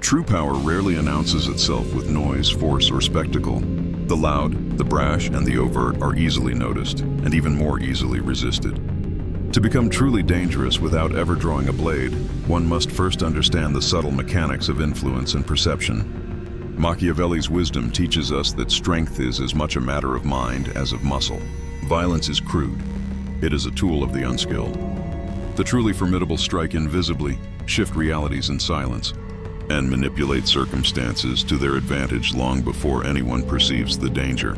True power rarely announces itself with noise, force, or spectacle. The loud, the brash, and the overt are easily noticed, and even more easily resisted. To become truly dangerous without ever drawing a blade, one must first understand the subtle mechanics of influence and perception. Machiavelli's wisdom teaches us that strength is as much a matter of mind as of muscle. Violence is crude. It is a tool of the unskilled. The truly formidable strike invisibly, shift realities in silence, and manipulate circumstances to their advantage long before anyone perceives the danger.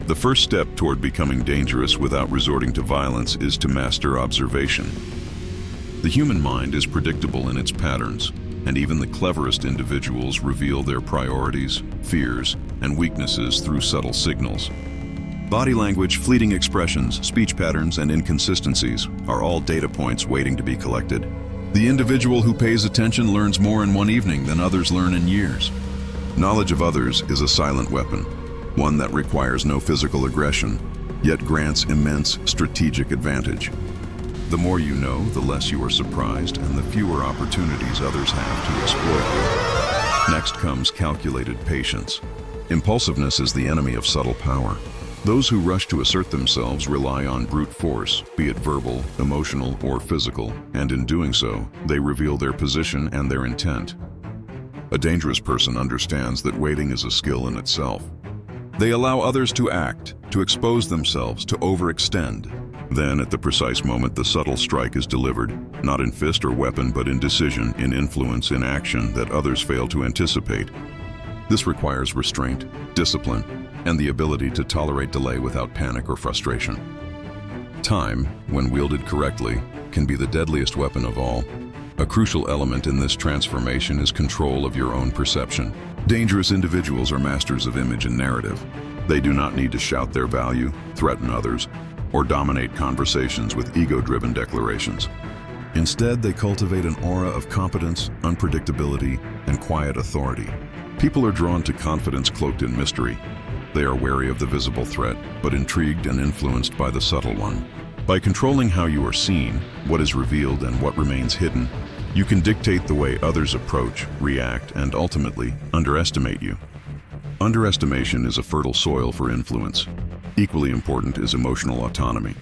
The first step toward becoming dangerous without resorting to violence is to master observation. The human mind is predictable in its patterns, and even the cleverest individuals reveal their priorities, fears, and weaknesses through subtle signals. Body language, fleeting expressions, speech patterns, and inconsistencies are all data points waiting to be collected. The individual who pays attention learns more in one evening than others learn in years. Knowledge of others is a silent weapon, one that requires no physical aggression, yet grants immense strategic advantage. The more you know, the less you are surprised, and the fewer opportunities others have to exploit you. Next comes calculated patience. Impulsiveness is the enemy of subtle power. Those who rush to assert themselves rely on brute force, be it verbal, emotional, or physical, and in doing so, they reveal their position and their intent. A dangerous person understands that waiting is a skill in itself. They allow others to act, to expose themselves, to overextend. Then, at the precise moment, the subtle strike is delivered, not in fist or weapon, but in decision, in influence, in action that others fail to anticipate. This requires restraint, discipline, and the ability to tolerate delay without panic or frustration. Time, when wielded correctly, can be the deadliest weapon of all. A crucial element in this transformation is control of your own perception. Dangerous individuals are masters of image and narrative. They do not need to shout their value, threaten others, or dominate conversations with ego-driven declarations. Instead, they cultivate an aura of competence, unpredictability, and quiet authority. People are drawn to confidence cloaked in mystery. They are wary of the visible threat, but intrigued and influenced by the subtle one. By controlling how you are seen, what is revealed, and what remains hidden, you can dictate the way others approach, react, and ultimately underestimate you. Underestimation is a fertile soil for influence. Equally important is emotional autonomy.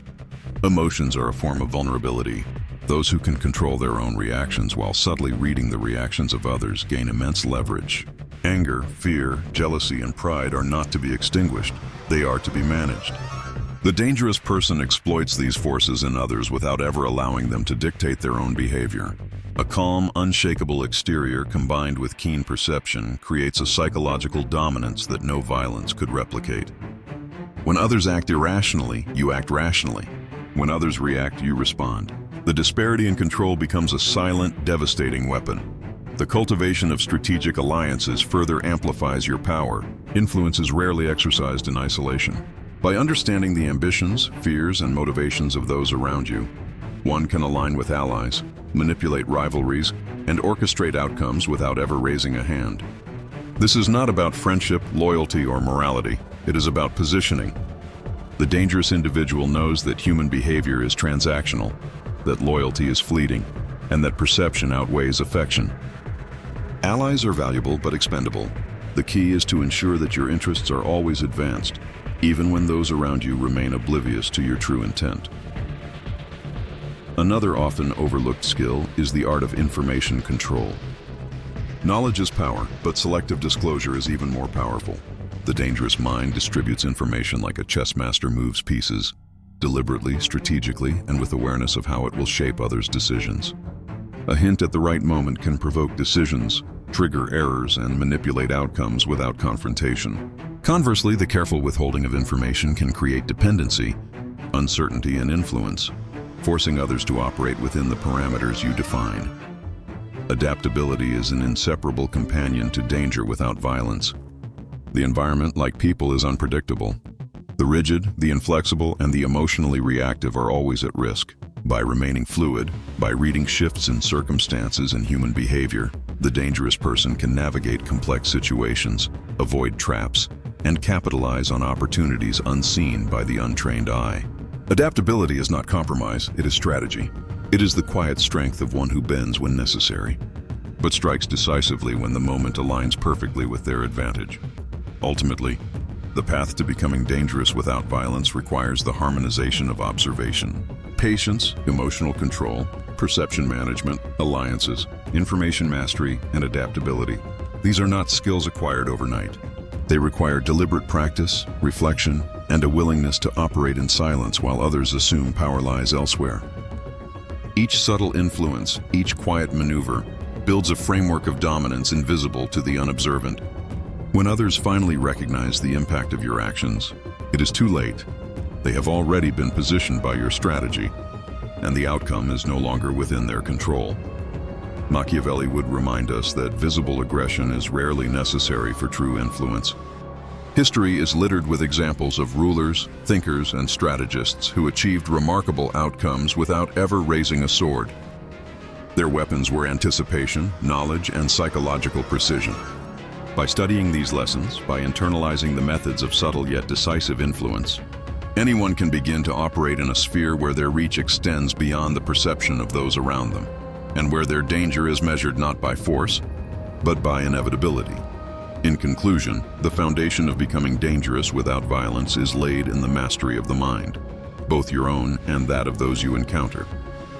Emotions are a form of vulnerability. Those who can control their own reactions while subtly reading the reactions of others gain immense leverage. Anger, fear, jealousy, and pride are not to be extinguished. They are to be managed. The dangerous person exploits these forces in others without ever allowing them to dictate their own behavior. A calm, unshakable exterior combined with keen perception creates a psychological dominance that no violence could replicate. When others act irrationally, you act rationally. When others react, you respond. The disparity in control becomes a silent, devastating weapon. The cultivation of strategic alliances further amplifies your power. Influence is rarely exercised in isolation. By understanding the ambitions, fears, and motivations of those around you, one can align with allies, manipulate rivalries, and orchestrate outcomes without ever raising a hand. This is not about friendship, loyalty, or morality. It is about positioning. The dangerous individual knows that human behavior is transactional, that loyalty is fleeting, and that perception outweighs affection. Allies are valuable but expendable. The key is to ensure that your interests are always advanced, even when those around you remain oblivious to your true intent. Another often overlooked skill is the art of information control. Knowledge is power, but selective disclosure is even more powerful. The dangerous mind distributes information like a chess master moves pieces, deliberately, strategically, and with awareness of how it will shape others' decisions. A hint at the right moment can provoke decisions, trigger errors, and manipulate outcomes without confrontation. Conversely, the careful withholding of information can create dependency, uncertainty, and influence, forcing others to operate within the parameters you define. Adaptability is an inseparable companion to danger without violence. The environment, like people, is unpredictable. The rigid, the inflexible, and the emotionally reactive are always at risk. By remaining fluid, by reading shifts in circumstances and human behavior, the dangerous person can navigate complex situations, avoid traps, and capitalize on opportunities unseen by the untrained eye. Adaptability is not compromise, it is strategy. It is the quiet strength of one who bends when necessary. but strikes decisively when the moment aligns perfectly with their advantage. Ultimately, the path to becoming dangerous without violence requires the harmonization of observation, patience, emotional control, perception management, alliances, information mastery, and adaptability. These are not skills acquired overnight. They require deliberate practice, reflection, and a willingness to operate in silence while others assume power lies elsewhere. Each subtle influence, each quiet maneuver, builds a framework of dominance invisible to the unobservant. When others finally recognize the impact of your actions, it is too late. They have already been positioned by your strategy, and the outcome is no longer within their control. Machiavelli would remind us that visible aggression is rarely necessary for true influence. History is littered with examples of rulers, thinkers, and strategists who achieved remarkable outcomes without ever raising a sword. Their weapons were anticipation, knowledge, and psychological precision. By studying these lessons, by internalizing the methods of subtle yet decisive influence, anyone can begin to operate in a sphere where their reach extends beyond the perception of those around them, and where their danger is measured not by force, but by inevitability. In conclusion, the foundation of becoming dangerous without violence is laid in the mastery of the mind, both your own and that of those you encounter.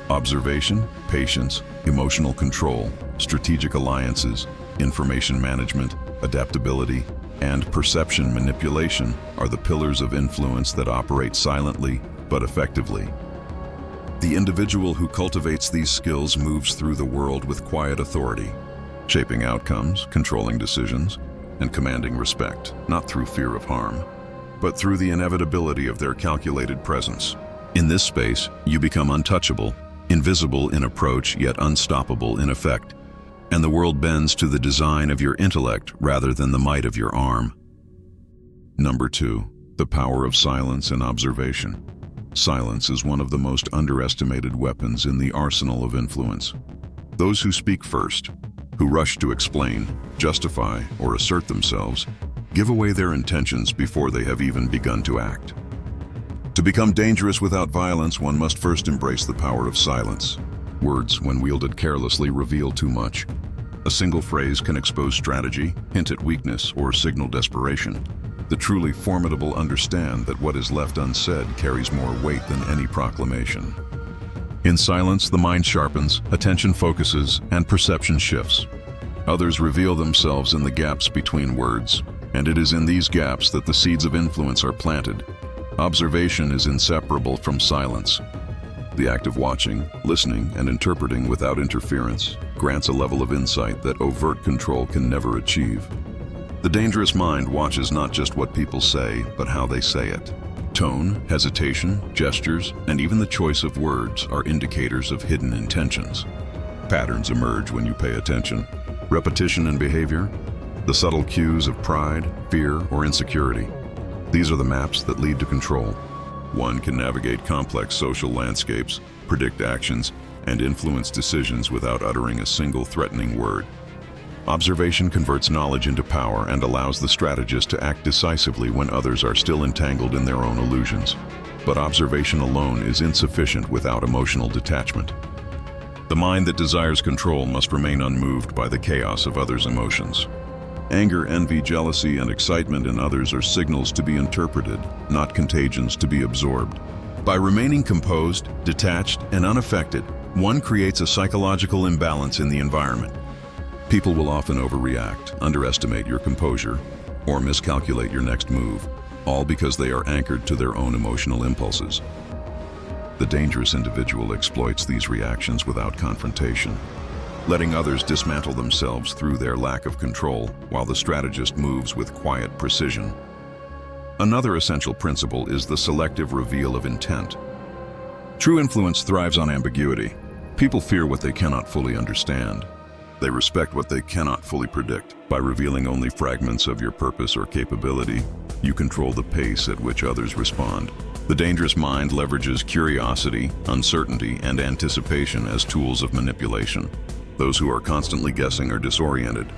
Observation, patience, emotional control, strategic alliances, information management, adaptability, and perception manipulation are the pillars of influence that operate silently but effectively. The individual who cultivates these skills moves through the world with quiet authority, shaping outcomes, controlling decisions, and commanding respect, not through fear of harm, but through the inevitability of their calculated presence. In this space, you become untouchable, invisible in approach yet unstoppable in effect, and the world bends to the design of your intellect rather than the might of your arm. Number 2, the power of silence and observation. Silence is one of the most underestimated weapons in the arsenal of influence. Those who speak first, who rush to explain, justify, or assert themselves, give away their intentions before they have even begun to act. To become dangerous without violence, one must first embrace the power of silence. Words, when wielded carelessly, reveal too much. A single phrase can expose strategy, hint at weakness, or signal desperation. The truly formidable understand that what is left unsaid carries more weight than any proclamation. In silence, the mind sharpens, attention focuses, and perception shifts. Others reveal themselves in the gaps between words, and it is in these gaps that the seeds of influence are planted. Observation is inseparable from silence. The act of watching, listening, and interpreting without interference grants a level of insight that overt control can never achieve. The dangerous mind watches not just what people say, but how they say it. Tone, hesitation, gestures, and even the choice of words are indicators of hidden intentions. Patterns emerge when you pay attention. Repetition in behavior, the subtle cues of pride, fear, or insecurity. These are the maps that lead to control. One can navigate complex social landscapes, predict actions, and influence decisions without uttering a single threatening word. Observation converts knowledge into power and allows the strategist to act decisively when others are still entangled in their own illusions. But observation alone is insufficient without emotional detachment. The mind that desires control must remain unmoved by the chaos of others' emotions. Anger, envy, jealousy, and excitement in others are signals to be interpreted, not contagions to be absorbed. By remaining composed, detached, and unaffected, one creates a psychological imbalance in the environment. People will often overreact, underestimate your composure, or miscalculate your next move, all because they are anchored to their own emotional impulses. The dangerous individual exploits these reactions without confrontation, letting others dismantle themselves through their lack of control, while the strategist moves with quiet precision. Another essential principle is the selective reveal of intent. True influence thrives on ambiguity. People fear what they cannot fully understand. They respect what they cannot fully predict. By revealing only fragments of your purpose or capability, you control the pace at which others respond. The dangerous mind leverages curiosity, uncertainty, and anticipation as tools of manipulation. Those who are constantly guessing are disoriented.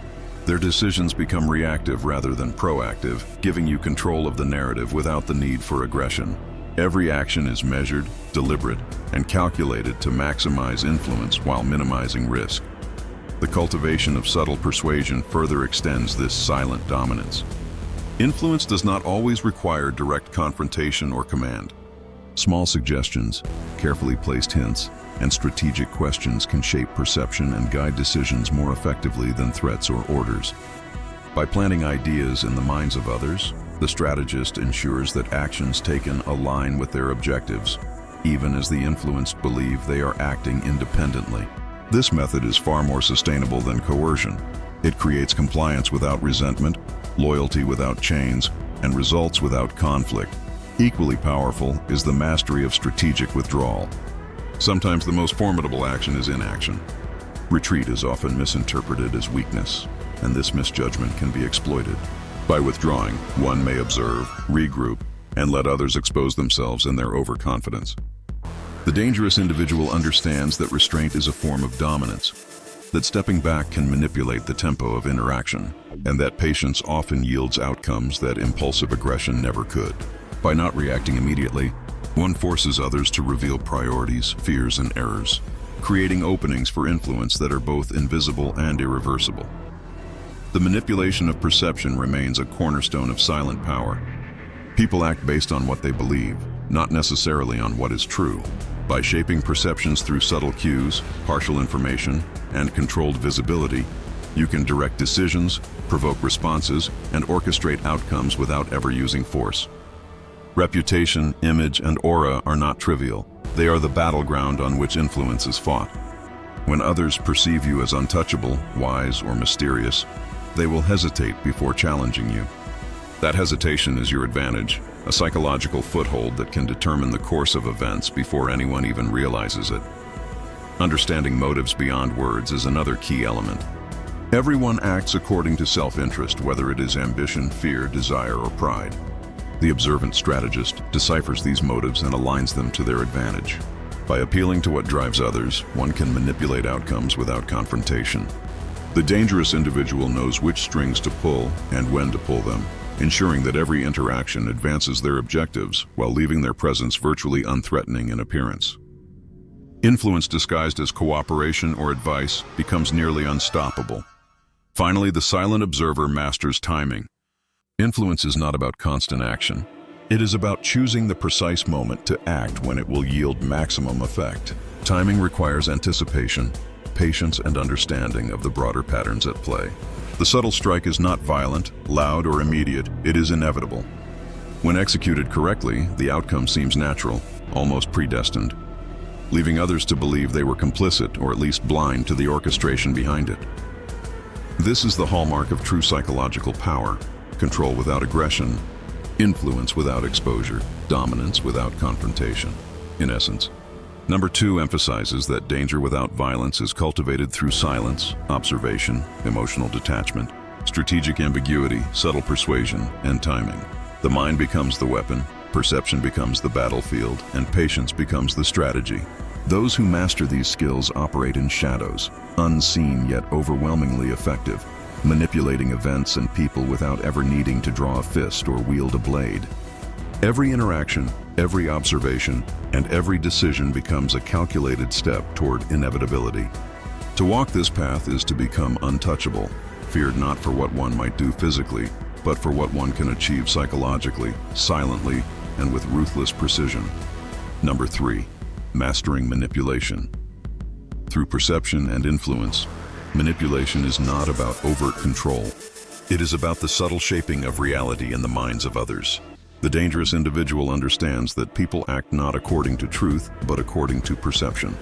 Their decisions become reactive rather than proactive, giving you control of the narrative without the need for aggression. Every action is measured, deliberate, and calculated to maximize influence while minimizing risk. The cultivation of subtle persuasion further extends this silent dominance. Influence does not always require direct confrontation or command. Small suggestions, carefully placed hints, and strategic questions can shape perception and guide decisions more effectively than threats or orders. By planting ideas in the minds of others, the strategist ensures that actions taken align with their objectives, even as the influenced believe they are acting independently. This method is far more sustainable than coercion. It creates compliance without resentment, loyalty without chains, and results without conflict. Equally powerful is the mastery of strategic withdrawal. Sometimes the most formidable action is inaction. Retreat is often misinterpreted as weakness, and this misjudgment can be exploited. By withdrawing, one may observe, regroup, and let others expose themselves in their overconfidence. The dangerous individual understands that restraint is a form of dominance, that stepping back can manipulate the tempo of interaction, and that patience often yields outcomes that impulsive aggression never could. By not reacting immediately, one forces others to reveal priorities, fears, and errors, creating openings for influence that are both invisible and irreversible. The manipulation of perception remains a cornerstone of silent power. People act based on what they believe, not necessarily on what is true. By shaping perceptions through subtle cues, partial information, and controlled visibility, you can direct decisions, provoke responses, and orchestrate outcomes without ever using force. Reputation, image, and aura are not trivial. They are the battleground on which influence is fought. When others perceive you as untouchable, wise, or mysterious, they will hesitate before challenging you. That hesitation is your advantage, a psychological foothold that can determine the course of events before anyone even realizes it. Understanding motives beyond words is another key element. Everyone acts according to self-interest, whether it is ambition, fear, desire, or pride. The observant strategist deciphers these motives and aligns them to their advantage. By appealing to what drives others, one can manipulate outcomes without confrontation. The dangerous individual knows which strings to pull and when to pull them, ensuring that every interaction advances their objectives while leaving their presence virtually unthreatening in appearance. Influence disguised as cooperation or advice becomes nearly unstoppable. Finally, the silent observer masters timing. Influence is not about constant action. It is about choosing the precise moment to act when it will yield maximum effect. Timing requires anticipation, patience, and understanding of the broader patterns at play. The subtle strike is not violent, loud, or immediate. It is inevitable. When executed correctly, the outcome seems natural, almost predestined, leaving others to believe they were complicit or at least blind to the orchestration behind it. This is the hallmark of true psychological power: control without aggression, influence without exposure, dominance without confrontation. In essence, Number 2 emphasizes that danger without violence is cultivated through silence, observation, emotional detachment, strategic ambiguity, subtle persuasion, and timing. The mind becomes the weapon, perception becomes the battlefield, and patience becomes the strategy. Those who master these skills operate in shadows, unseen yet overwhelmingly effective, manipulating events and people without ever needing to draw a fist or wield a blade. Every interaction, every observation, and every decision becomes a calculated step toward inevitability. To walk this path is to become untouchable, feared not for what one might do physically, but for what one can achieve psychologically, silently, and with ruthless precision. Number 3, mastering manipulation. Through perception and influence, manipulation is not about overt control. It is about the subtle shaping of reality in the minds of others. The dangerous individual understands that people act not according to truth, but according to perception.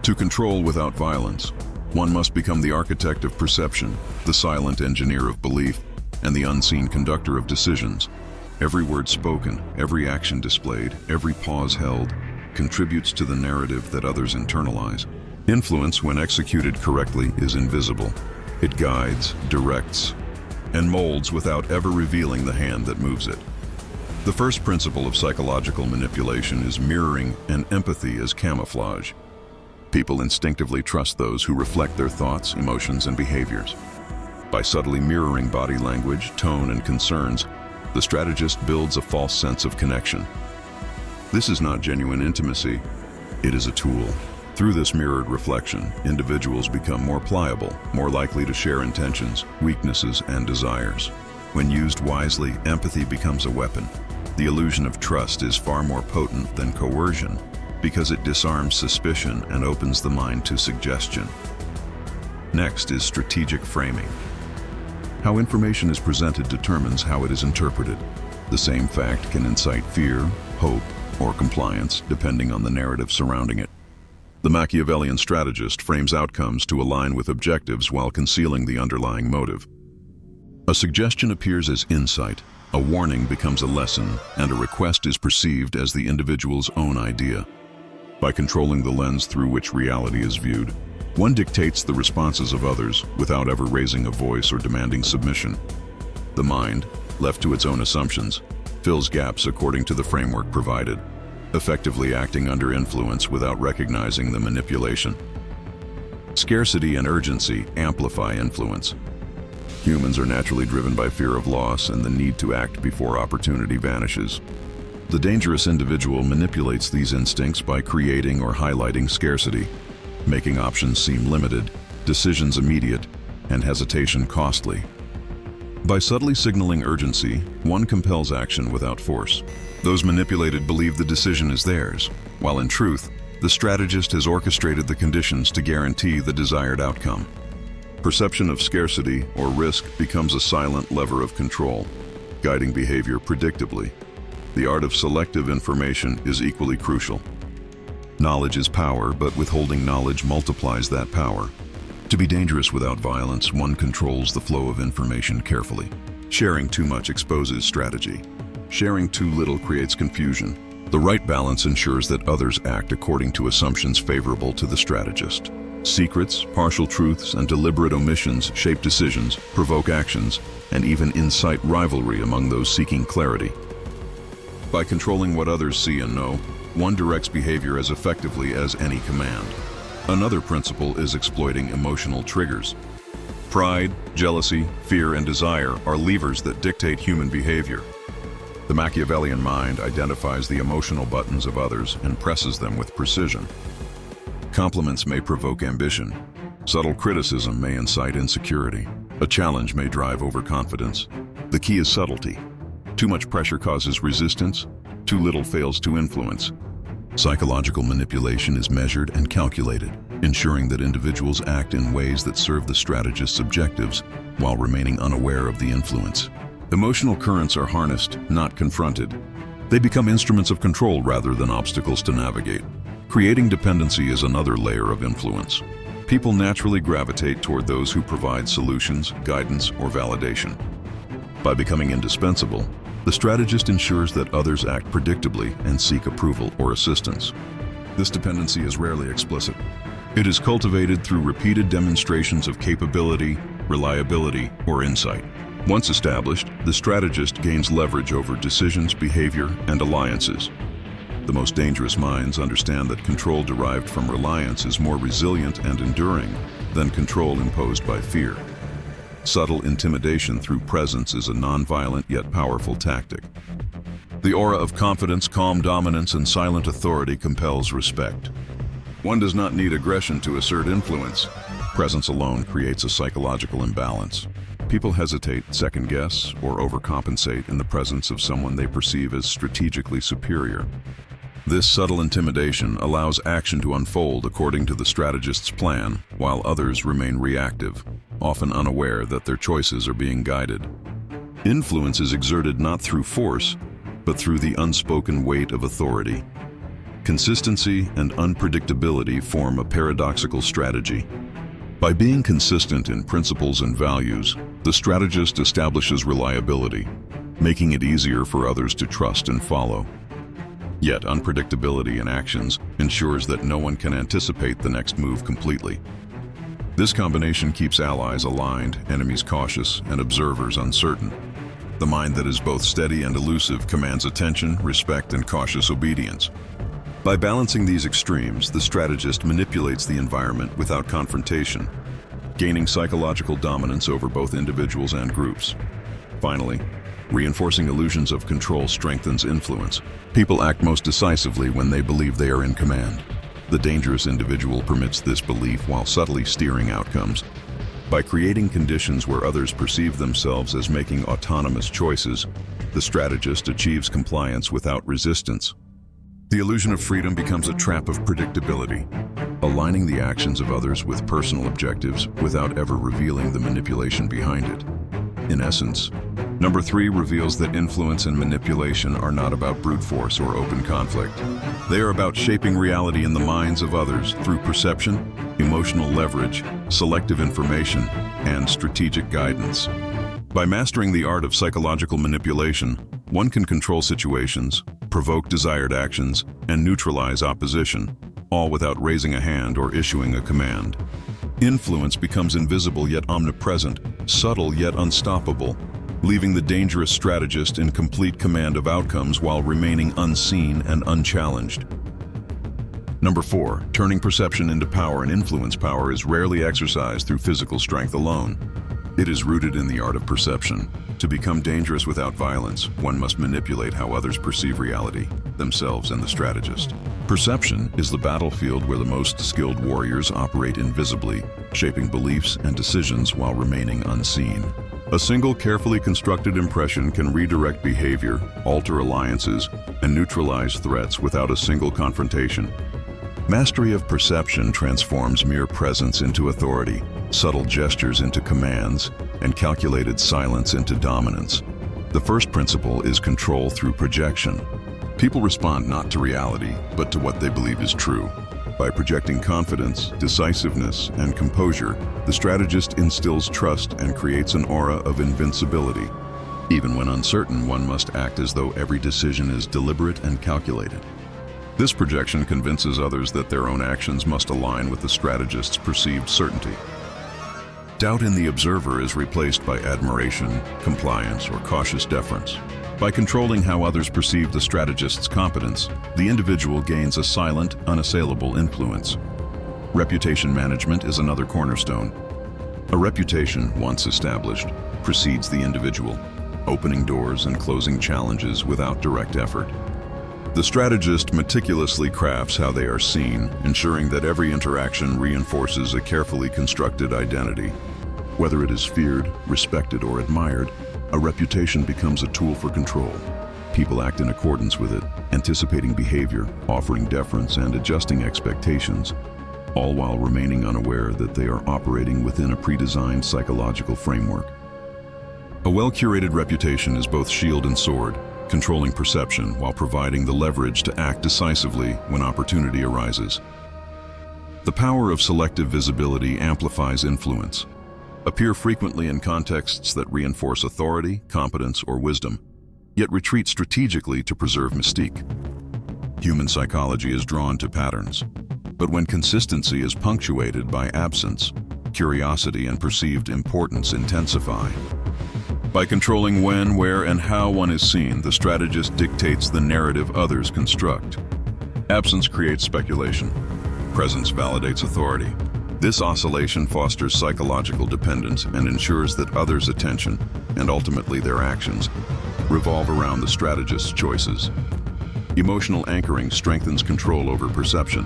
To control without violence, one must become the architect of perception, the silent engineer of belief, and the unseen conductor of decisions. Every word spoken, every action displayed, every pause held, contributes to the narrative that others internalize. Influence, when executed correctly, is invisible. It guides, directs, and molds without ever revealing the hand that moves it. The first principle of psychological manipulation is mirroring and empathy as camouflage. People instinctively trust those who reflect their thoughts, emotions, and behaviors. By subtly mirroring body language, tone, and concerns, the strategist builds a false sense of connection. This is not genuine intimacy. It is a tool. Through this mirrored reflection, individuals become more pliable, more likely to share intentions, weaknesses, and desires. When used wisely, empathy becomes a weapon. The illusion of trust is far more potent than coercion because it disarms suspicion and opens the mind to suggestion. Next is strategic framing. How information is presented determines how it is interpreted. The same fact can incite fear, hope, or compliance, depending on the narrative surrounding it. The Machiavellian strategist frames outcomes to align with objectives while concealing the underlying motive. A suggestion appears as insight, a warning becomes a lesson, and a request is perceived as the individual's own idea. By controlling the lens through which reality is viewed, one dictates the responses of others without ever raising a voice or demanding submission. The mind, left to its own assumptions, fills gaps according to the framework provided, effectively acting under influence without recognizing the manipulation. Scarcity and urgency amplify influence. Humans are naturally driven by fear of loss and the need to act before opportunity vanishes. The dangerous individual manipulates these instincts by creating or highlighting scarcity, making options seem limited, decisions immediate, and hesitation costly. By subtly signaling urgency, one compels action without force. Those manipulated believe the decision is theirs, while in truth, the strategist has orchestrated the conditions to guarantee the desired outcome. Perception of scarcity or risk becomes a silent lever of control, guiding behavior predictably. The art of selective information is equally crucial. Knowledge is power, but withholding knowledge multiplies that power. To be dangerous without violence, one controls the flow of information carefully. Sharing too much exposes strategy. Sharing too little creates confusion. The right balance ensures that others act according to assumptions favorable to the strategist. Secrets, partial truths, and deliberate omissions shape decisions, provoke actions, and even incite rivalry among those seeking clarity. By controlling what others see and know, one directs behavior as effectively as any command. Another principle is exploiting emotional triggers. Pride, jealousy, fear, and desire are levers that dictate human behavior. The Machiavellian mind identifies the emotional buttons of others and presses them with precision. Compliments may provoke ambition. Subtle criticism may incite insecurity. A challenge may drive overconfidence. The key is subtlety. Too much pressure causes resistance. Too little fails to influence. Psychological manipulation is measured and calculated, ensuring that individuals act in ways that serve the strategist's objectives while remaining unaware of the influence. Emotional currents are harnessed, not confronted. They become instruments of control rather than obstacles to navigate. Creating dependency is another layer of influence. People naturally gravitate toward those who provide solutions, guidance, or validation. By becoming indispensable, the strategist ensures that others act predictably and seek approval or assistance. This dependency is rarely explicit. It is cultivated through repeated demonstrations of capability, reliability, or insight. Once established, the strategist gains leverage over decisions, behavior, and alliances. The most dangerous minds understand that control derived from reliance is more resilient and enduring than control imposed by fear. Subtle intimidation through presence is a nonviolent yet powerful tactic. The aura of confidence, calm dominance, and silent authority compels respect. One does not need aggression to assert influence. Presence alone creates a psychological imbalance. People hesitate, second-guess, or overcompensate in the presence of someone they perceive as strategically superior. This subtle intimidation allows action to unfold according to the strategist's plan, while others remain reactive, often unaware that their choices are being guided. Influence is exerted not through force, but through the unspoken weight of authority. Consistency and unpredictability form a paradoxical strategy. By being consistent in principles and values, the strategist establishes reliability, making it easier for others to trust and follow. Yet unpredictability in actions ensures that no one can anticipate the next move completely. This combination keeps allies aligned, enemies cautious, and observers uncertain. The mind that is both steady and elusive commands attention, respect, and cautious obedience. By balancing these extremes, the strategist manipulates the environment without confrontation, gaining psychological dominance over both individuals and groups. Finally, reinforcing illusions of control strengthens influence. People act most decisively when they believe they are in command. The dangerous individual permits this belief while subtly steering outcomes. By creating conditions where others perceive themselves as making autonomous choices, the strategist achieves compliance without resistance. The illusion of freedom becomes a trap of predictability, aligning the actions of others with personal objectives without ever revealing the manipulation behind it. In essence, number 3 reveals that influence and manipulation are not about brute force or open conflict. They are about shaping reality in the minds of others through perception, emotional leverage, selective information, and strategic guidance. By mastering the art of psychological manipulation, one can control situations, provoke desired actions, and neutralize opposition, all without raising a hand or issuing a command. Influence becomes invisible yet omnipresent, subtle yet unstoppable, leaving the dangerous strategist in complete command of outcomes while remaining unseen and unchallenged. Number 4, turning perception into power and influence power is rarely exercised through physical strength alone. It is rooted in the art of perception. To become dangerous without violence, one must manipulate how others perceive reality, themselves and the strategist. Perception is the battlefield where the most skilled warriors operate invisibly, shaping beliefs and decisions while remaining unseen. A single carefully constructed impression can redirect behavior, alter alliances, and neutralize threats without a single confrontation. Mastery of perception transforms mere presence into authority, subtle gestures into commands, and calculated silence into dominance. The first principle is control through projection. People respond not to reality, but to what they believe is true. By projecting confidence, decisiveness, and composure, the strategist instills trust and creates an aura of invincibility. Even when uncertain, one must act as though every decision is deliberate and calculated. This projection convinces others that their own actions must align with the strategist's perceived certainty. Doubt in the observer is replaced by admiration, compliance, or cautious deference. By controlling how others perceive the strategist's competence, the individual gains a silent, unassailable influence. Reputation management is another cornerstone. A reputation, once established, precedes the individual, opening doors and closing challenges without direct effort. The strategist meticulously crafts how they are seen, ensuring that every interaction reinforces a carefully constructed identity. Whether it is feared, respected, or admired, a reputation becomes a tool for control. People act in accordance with it, anticipating behavior, offering deference, and adjusting expectations, all while remaining unaware that they are operating within a pre-designed psychological framework. A well-curated reputation is both shield and sword, controlling perception while providing the leverage to act decisively when opportunity arises. The power of selective visibility amplifies influence. Appear frequently in contexts that reinforce authority, competence, or wisdom, yet retreat strategically to preserve mystique. Human psychology is drawn to patterns, but when consistency is punctuated by absence, curiosity and perceived importance intensify. By controlling when, where, and how one is seen, the strategist dictates the narrative others construct. Absence creates speculation. Presence validates authority. This oscillation fosters psychological dependence and ensures that others' attention, and ultimately their actions, revolve around the strategist's choices. Emotional anchoring strengthens control over perception.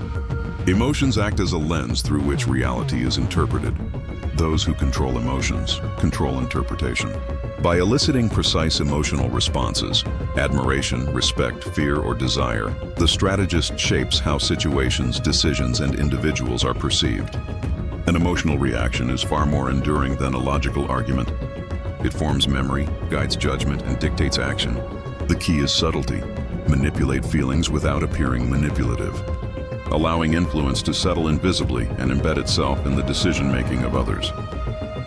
Emotions act as a lens through which reality is interpreted. Those who control emotions control interpretation. By eliciting precise emotional responses, admiration, respect, fear, or desire, the strategist shapes how situations, decisions, and individuals are perceived. An emotional reaction is far more enduring than a logical argument. It forms memory, guides judgment, and dictates action. The key is subtlety. Manipulate feelings without appearing manipulative, allowing influence to settle invisibly and embed itself in the decision-making of others.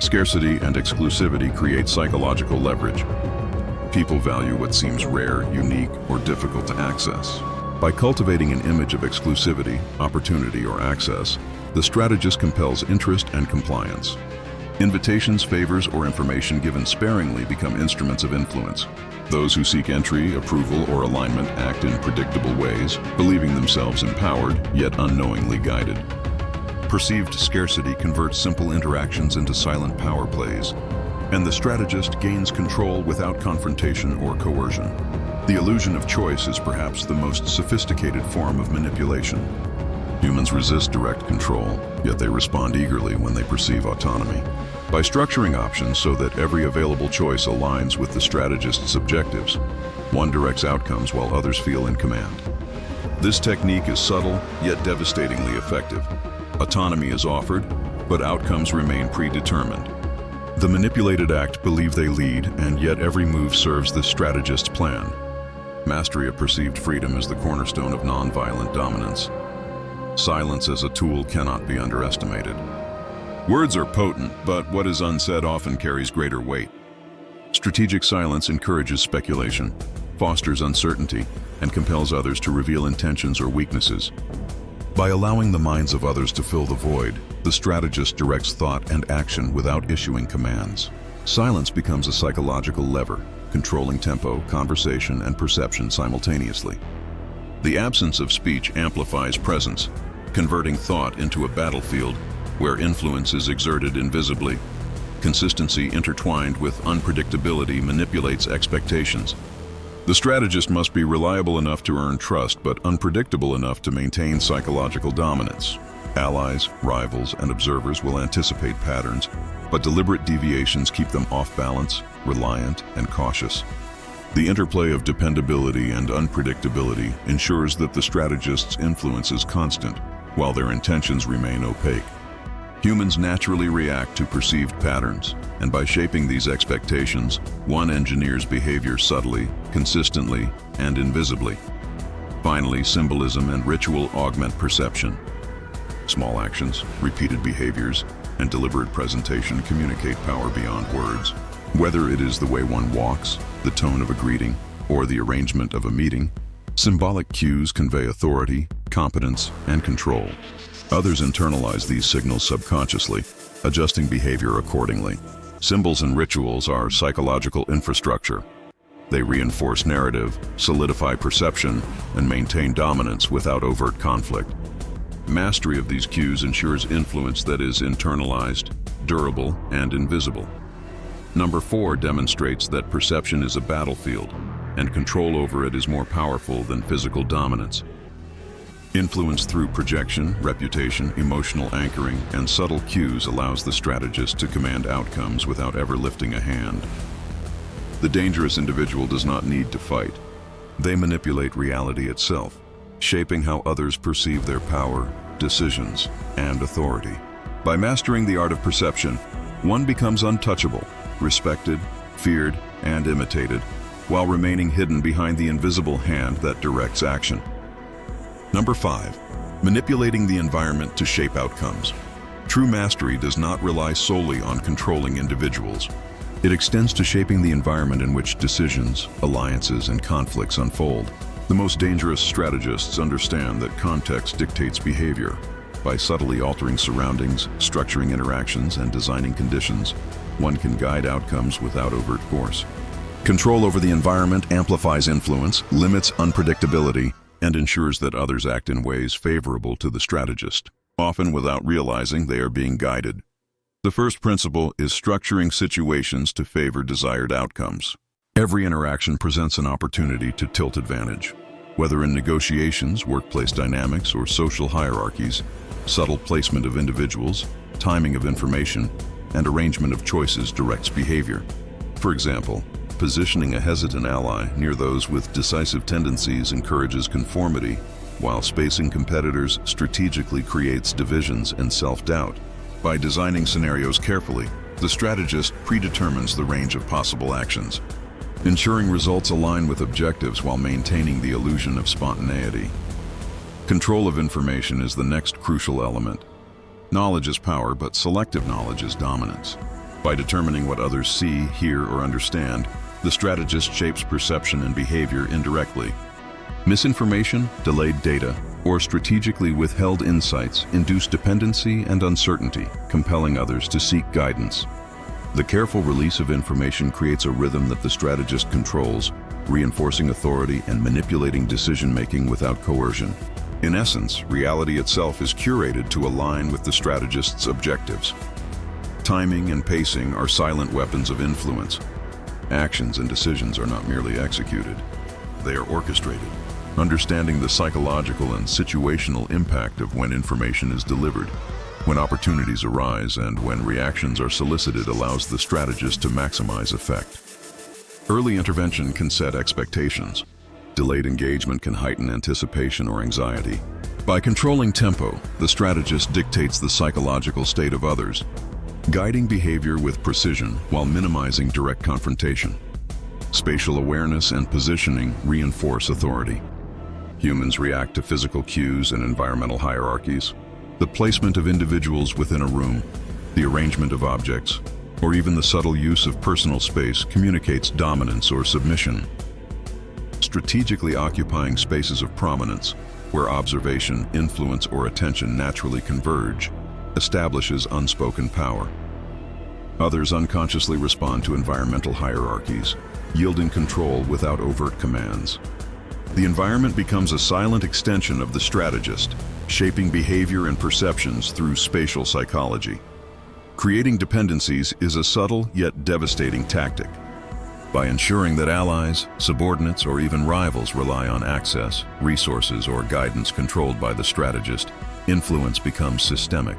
Scarcity and exclusivity create psychological leverage. People value what seems rare, unique, or difficult to access. By cultivating an image of exclusivity, opportunity, or access, the strategist compels interest and compliance. Invitations, favors, or information given sparingly become instruments of influence. Those who seek entry, approval, or alignment act in predictable ways, believing themselves empowered, yet unknowingly guided. Perceived scarcity converts simple interactions into silent power plays, and the strategist gains control without confrontation or coercion. The illusion of choice is perhaps the most sophisticated form of manipulation. Humans resist direct control, yet they respond eagerly when they perceive autonomy. By structuring options so that every available choice aligns with the strategist's objectives, one directs outcomes while others feel in command. This technique is subtle, yet devastatingly effective. Autonomy is offered, but outcomes remain predetermined. The manipulated act believe they lead, and yet every move serves the strategist's plan. Mastery of perceived freedom is the cornerstone of nonviolent dominance. Silence as a tool cannot be underestimated. Words are potent, but what is unsaid often carries greater weight. Strategic silence encourages speculation, fosters uncertainty, and compels others to reveal intentions or weaknesses. By allowing the minds of others to fill the void, the strategist directs thought and action without issuing commands. Silence becomes a psychological lever, controlling tempo, conversation, and perception simultaneously. The absence of speech amplifies presence, converting thought into a battlefield where influence is exerted invisibly. Consistency intertwined with unpredictability manipulates expectations. The strategist must be reliable enough to earn trust, but unpredictable enough to maintain psychological dominance. Allies, rivals, and observers will anticipate patterns, but deliberate deviations keep them off balance, reliant, and cautious. The interplay of dependability and unpredictability ensures that the strategist's influence is constant, while their intentions remain opaque. Humans naturally react to perceived patterns, and by shaping these expectations, one engineers behavior subtly, consistently, and invisibly. Finally, symbolism and ritual augment perception. Small actions, repeated behaviors, and deliberate presentation communicate power beyond words. Whether it is the way one walks, the tone of a greeting, or the arrangement of a meeting, symbolic cues convey authority, competence, and control. Others internalize these signals subconsciously, adjusting behavior accordingly. Symbols and rituals are psychological infrastructure. They reinforce narrative, solidify perception, and maintain dominance without overt conflict. Mastery of these cues ensures influence that is internalized, durable, and invisible. Number 4 demonstrates that perception is a battlefield, and control over it is more powerful than physical dominance. Influence through projection, reputation, emotional anchoring, and subtle cues allows the strategist to command outcomes without ever lifting a hand. The dangerous individual does not need to fight. They manipulate reality itself, shaping how others perceive their power, decisions, and authority. By mastering the art of perception, one becomes untouchable, respected, feared, and imitated, while remaining hidden behind the invisible hand that directs action. Number 5, manipulating the environment to shape outcomes. True mastery does not rely solely on controlling individuals. It extends to shaping the environment in which decisions, alliances, and conflicts unfold. The most dangerous strategists understand that context dictates behavior. By subtly altering surroundings, structuring interactions, and designing conditions, one can guide outcomes without overt force. Control over the environment amplifies influence, limits unpredictability, and ensures that others act in ways favorable to the strategist, often without realizing they are being guided. The first principle is structuring situations to favor desired outcomes. Every interaction presents an opportunity to tilt advantage. Whether in negotiations, workplace dynamics, or social hierarchies, subtle placement of individuals, timing of information, and arrangement of choices directs behavior. For example, positioning a hesitant ally near those with decisive tendencies encourages conformity, while spacing competitors strategically creates divisions and self-doubt. By designing scenarios carefully, the strategist predetermines the range of possible actions, ensuring results align with objectives while maintaining the illusion of spontaneity. Control of information is the next crucial element. Knowledge is power, but selective knowledge is dominance. By determining what others see, hear, or understand, the strategist shapes perception and behavior indirectly. Misinformation, delayed data, or strategically withheld insights induce dependency and uncertainty, compelling others to seek guidance. The careful release of information creates a rhythm that the strategist controls, reinforcing authority and manipulating decision-making without coercion. In essence, reality itself is curated to align with the strategist's objectives. Timing and pacing are silent weapons of influence. Actions and decisions are not merely executed, they are orchestrated. understanding the psychological and situational impact of when information is delivered, when opportunities arise, and when reactions are solicited allows the strategist to maximize effect. Early intervention can set expectations. Delayed engagement can heighten anticipation or anxiety. By controlling tempo, the strategist dictates the psychological state of others, guiding behavior with precision while minimizing direct confrontation. Spatial awareness and positioning reinforce authority. Humans react to physical cues and environmental hierarchies. The placement of individuals within a room, the arrangement of objects, or even the subtle use of personal space communicates dominance or submission. Strategically occupying spaces of prominence, where observation, influence, or attention naturally converge, establishes unspoken power. Others unconsciously respond to environmental hierarchies, yielding control without overt commands. The environment becomes a silent extension of the strategist, shaping behavior and perceptions through spatial psychology. Creating dependencies is a subtle yet devastating tactic. By ensuring that allies, subordinates, or even rivals rely on access, resources, or guidance controlled by the strategist, influence becomes systemic.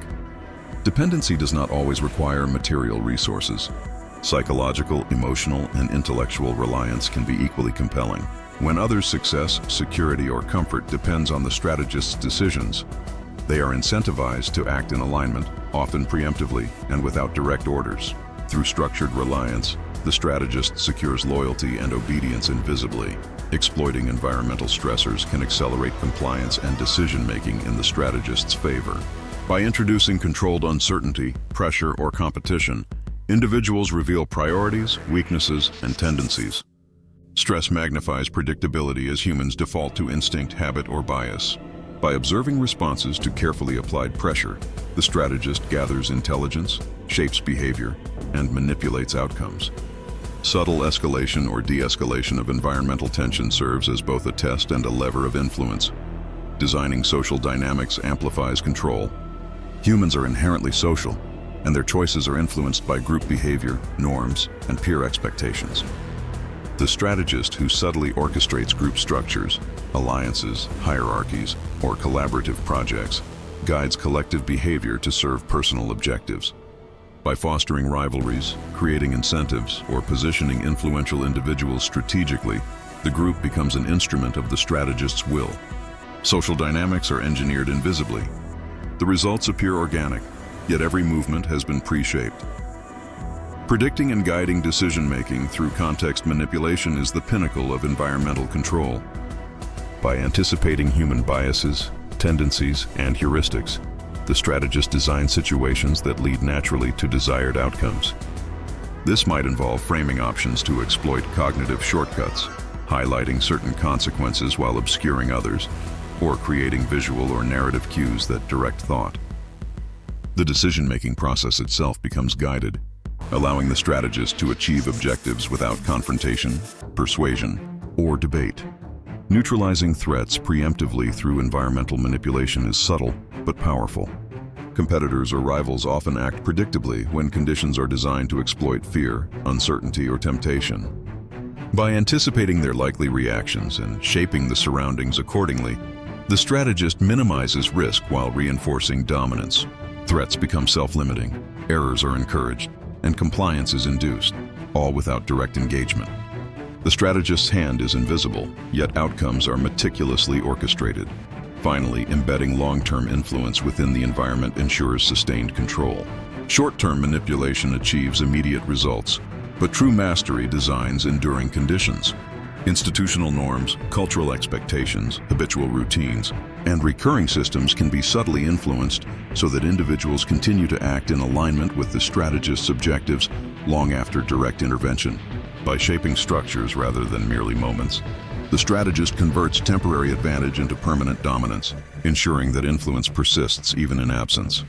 Dependency does not always require material resources. Psychological, emotional, and intellectual reliance can be equally compelling. When others' success, security, or comfort depends on the strategist's decisions, they are incentivized to act in alignment, often preemptively and without direct orders. Through structured reliance, the strategist secures loyalty and obedience invisibly. Exploiting environmental stressors can accelerate compliance and decision-making in the strategist's favor. By introducing controlled uncertainty, pressure, or competition, individuals reveal priorities, weaknesses, and tendencies. Stress magnifies predictability as humans default to instinct, habit, or bias. By observing responses to carefully applied pressure, the strategist gathers intelligence, shapes behavior, and manipulates outcomes. Subtle escalation or de-escalation of environmental tension serves as both a test and a lever of influence. Designing social dynamics amplifies control. Humans are inherently social, and their choices are influenced by group behavior, norms, and peer expectations. The strategist who subtly orchestrates group structures, alliances, hierarchies, or collaborative projects guides collective behavior to serve personal objectives. By fostering rivalries, creating incentives, or positioning influential individuals strategically, the group becomes an instrument of the strategist's will. Social dynamics are engineered invisibly. The results appear organic, yet every movement has been pre-shaped. Predicting and guiding decision-making through context manipulation is the pinnacle of environmental control. By anticipating human biases, tendencies, and heuristics, the strategist designs situations that lead naturally to desired outcomes. This might involve framing options to exploit cognitive shortcuts, highlighting certain consequences while obscuring others, or creating visual or narrative cues that direct thought. The decision-making process itself becomes guided, allowing the strategist to achieve objectives without confrontation, persuasion, or debate. Neutralizing threats preemptively through environmental manipulation is subtle but powerful. Competitors or rivals often act predictably when conditions are designed to exploit fear, uncertainty, or temptation. By anticipating their likely reactions and shaping the surroundings accordingly, the strategist minimizes risk while reinforcing dominance. Threats become self-limiting, errors are encouraged, and compliance is induced, all without direct engagement. The strategist's hand is invisible, yet outcomes are meticulously orchestrated. Finally, embedding long-term influence within the environment ensures sustained control. Short-term manipulation achieves immediate results, but true mastery designs enduring conditions. Institutional norms, cultural expectations, habitual routines, and recurring systems can be subtly influenced so that individuals continue to act in alignment with the strategist's objectives long after direct intervention. By shaping structures rather than merely moments, the strategist converts temporary advantage into permanent dominance, ensuring that influence persists even in absence.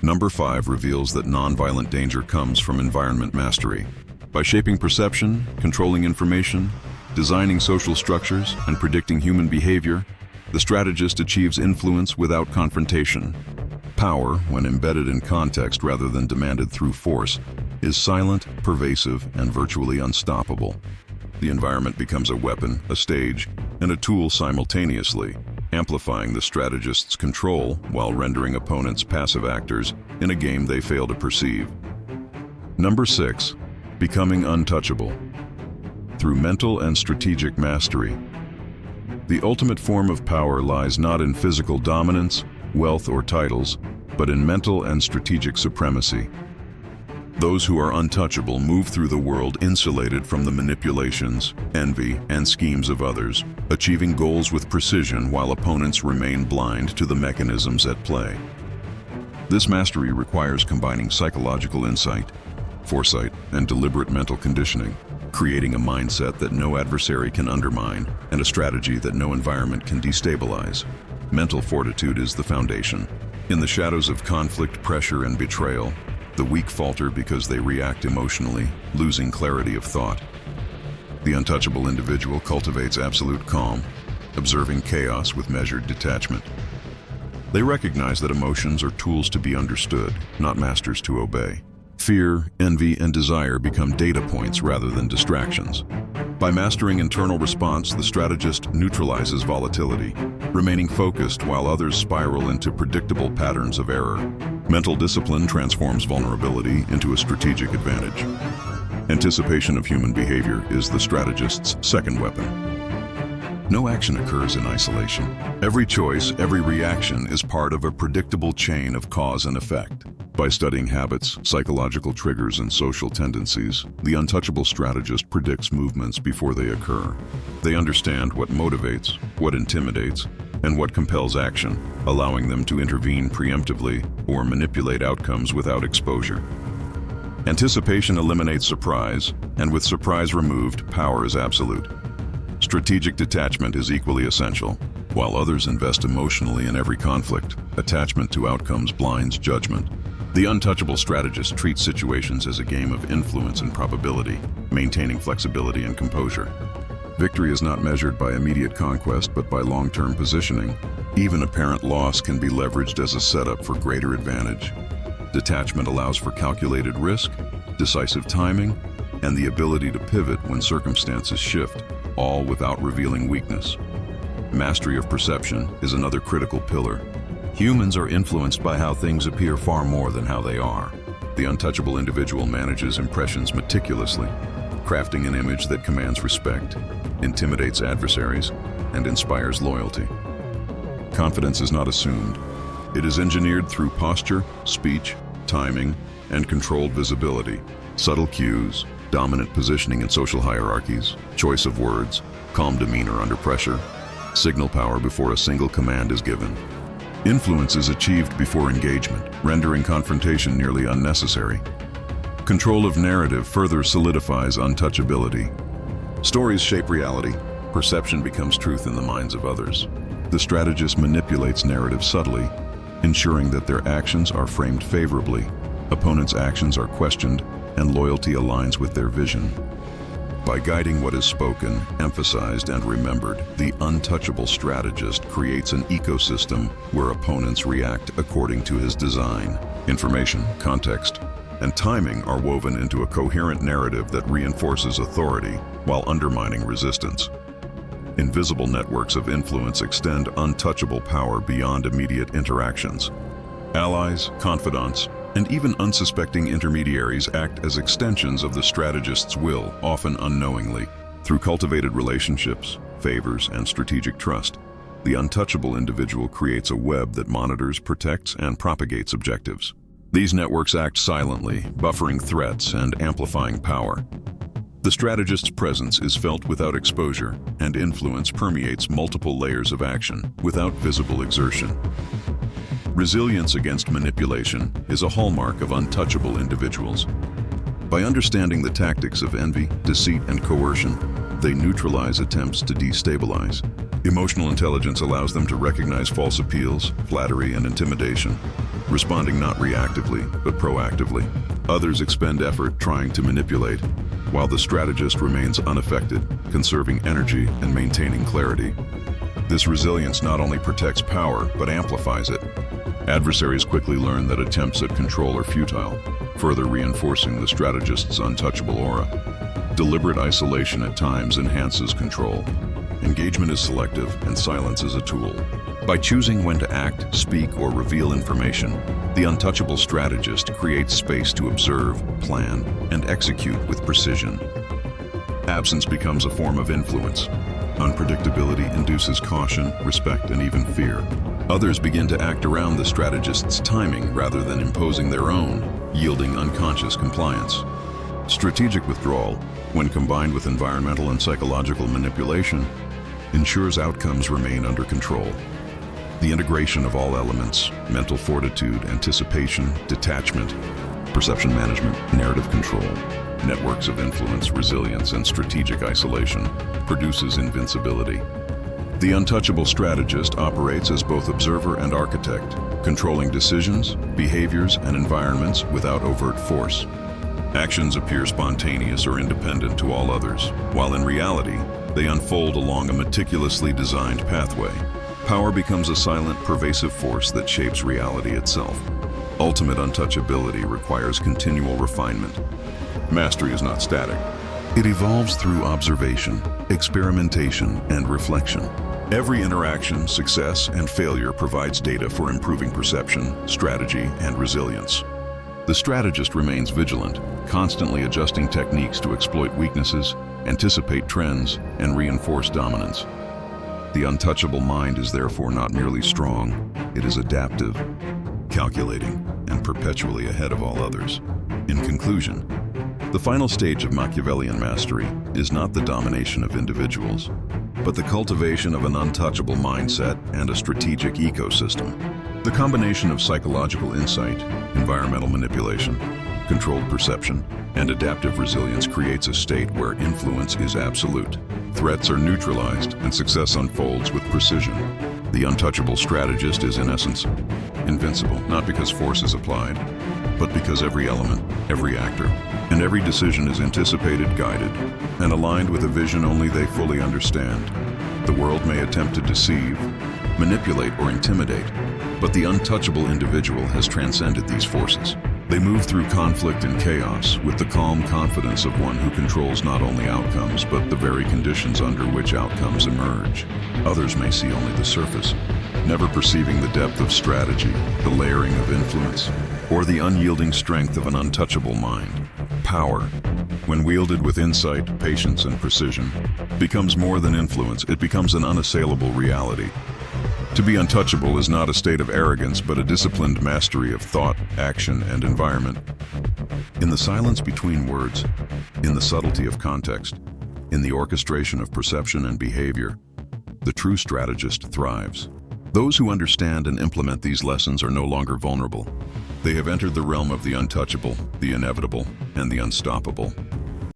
Number 5 reveals that nonviolent danger comes from environment mastery. By shaping perception, controlling information, designing social structures, and predicting human behavior, the strategist achieves influence without confrontation. Power, when embedded in context rather than demanded through force, is silent, pervasive, and virtually unstoppable. The environment becomes a weapon, a stage, and a tool simultaneously, amplifying the strategist's control while rendering opponents passive actors in a game they fail to perceive. Number 6. Becoming untouchable. Through mental and strategic mastery. The ultimate form of power lies not in physical dominance, wealth, or titles, but in mental and strategic supremacy. Those who are untouchable move through the world insulated from the manipulations, envy, and schemes of others, achieving goals with precision while opponents remain blind to the mechanisms at play. This mastery requires combining psychological insight, foresight, and deliberate mental conditioning, creating a mindset that no adversary can undermine and a strategy that no environment can destabilize. Mental fortitude is the foundation. In the shadows of conflict, pressure, and betrayal, the weak falter because they react emotionally, losing clarity of thought. The untouchable individual cultivates absolute calm, observing chaos with measured detachment. They recognize that emotions are tools to be understood, not masters to obey. Fear, envy, and desire become data points rather than distractions. By mastering internal response, the strategist neutralizes volatility, remaining focused while others spiral into predictable patterns of error. Mental discipline transforms vulnerability into a strategic advantage. Anticipation of human behavior is the strategist's second weapon. No action occurs in isolation. Every choice, every reaction is part of a predictable chain of cause and effect. By studying habits, psychological triggers, and social tendencies, the untouchable strategist predicts movements before they occur. They understand what motivates, what intimidates, and what compels action, allowing them to intervene preemptively or manipulate outcomes without exposure. Anticipation eliminates surprise, and with surprise removed, power is absolute. Strategic detachment is equally essential. While others invest emotionally in every conflict, attachment to outcomes blinds judgment. The untouchable strategist treats situations as a game of influence and probability, maintaining flexibility and composure. Victory is not measured by immediate conquest, but by long-term positioning. Even apparent loss can be leveraged as a setup for greater advantage. Detachment allows for calculated risk, decisive timing, and the ability to pivot when circumstances shift, all without revealing weakness. Mastery of perception is another critical pillar. Humans are influenced by how things appear far more than how they are. The untouchable individual manages impressions meticulously, crafting an image that commands respect, intimidates adversaries, and inspires loyalty. Confidence is not assumed. It is engineered through posture, speech, timing, and controlled visibility. Subtle cues, dominant positioning in social hierarchies, choice of words, calm demeanor under pressure, signal power before a single command is given. Influence is achieved before engagement, rendering confrontation nearly unnecessary. Control of narrative further solidifies untouchability. Stories shape reality. Perception becomes truth in the minds of others. The strategist manipulates narrative subtly, ensuring that their actions are framed favorably, opponents' actions are questioned, and loyalty aligns with their vision. By guiding what is spoken, emphasized, and remembered, the untouchable strategist creates an ecosystem where opponents react according to his design. Information, context, and timing are woven into a coherent narrative that reinforces authority while undermining resistance. Invisible networks of influence extend untouchable power beyond immediate interactions. Allies, confidants, and even unsuspecting intermediaries act as extensions of the strategist's will, often unknowingly. Through cultivated relationships, favors, and strategic trust, the untouchable individual creates a web that monitors, protects, and propagates objectives. These networks act silently, buffering threats and amplifying power. The strategist's presence is felt without exposure, and influence permeates multiple layers of action without visible exertion. Resilience against manipulation is a hallmark of untouchable individuals. By understanding the tactics of envy, deceit, and coercion, they neutralize attempts to destabilize. Emotional intelligence allows them to recognize false appeals, flattery, and intimidation, responding not reactively, but proactively. Others expend effort trying to manipulate, while the strategist remains unaffected, conserving energy and maintaining clarity. This resilience not only protects power, but amplifies it. Adversaries quickly learn that attempts at control are futile, further reinforcing the strategist's untouchable aura. Deliberate isolation at times enhances control. engagement is selective, and silence is a tool. By choosing when to act, speak, or reveal information, the untouchable strategist creates space to observe, plan, and execute with precision. Absence becomes a form of influence. Unpredictability induces caution, respect, and even fear. Others begin to act around the strategist's timing rather than imposing their own, yielding unconscious compliance. Strategic withdrawal, when combined with environmental and psychological manipulation, ensures outcomes remain under control. The integration of all elements, mental fortitude, anticipation, detachment, perception management, narrative control, networks of influence, resilience, and strategic isolation, produces invincibility. The untouchable strategist operates as both observer and architect, controlling decisions, behaviors, and environments without overt force. Actions appear spontaneous or independent to all others, while in reality, they unfold along a meticulously designed pathway. Power becomes a silent, pervasive force that shapes reality itself. Ultimate untouchability requires continual refinement. Mastery is not static. It evolves through observation, experimentation, and reflection. Every interaction, success, and failure provides data for improving perception, strategy, and resilience. The strategist remains vigilant, constantly adjusting techniques to exploit weaknesses, anticipate trends, and reinforce dominance. The untouchable mind is therefore not merely strong, it is adaptive, calculating, and perpetually ahead of all others. In conclusion, the final stage of Machiavellian mastery is not the domination of individuals, but the cultivation of an untouchable mindset and a strategic ecosystem. The combination of psychological insight, environmental manipulation, controlled perception, and adaptive resilience creates a state where influence is absolute. Threats are neutralized and success unfolds with precision. The untouchable strategist is, in essence, invincible, not because force is applied, but because every element, every actor, and every decision is anticipated, guided, and aligned with a vision only they fully understand. The world may attempt to deceive, manipulate, or intimidate, but the untouchable individual has transcended these forces. They move through conflict and chaos with the calm confidence of one who controls not only outcomes, but the very conditions under which outcomes emerge. Others may see only the surface, never perceiving the depth of strategy, the layering of influence, or the unyielding strength of an untouchable mind. Power, when wielded with insight, patience, and precision, becomes more than influence, it becomes an unassailable reality. To be untouchable is not a state of arrogance, but a disciplined mastery of thought, action, and environment. In the silence between words, in the subtlety of context, in the orchestration of perception and behavior, the true strategist thrives. Those who understand and implement these lessons are no longer vulnerable. They have entered the realm of the untouchable, the inevitable, and the unstoppable.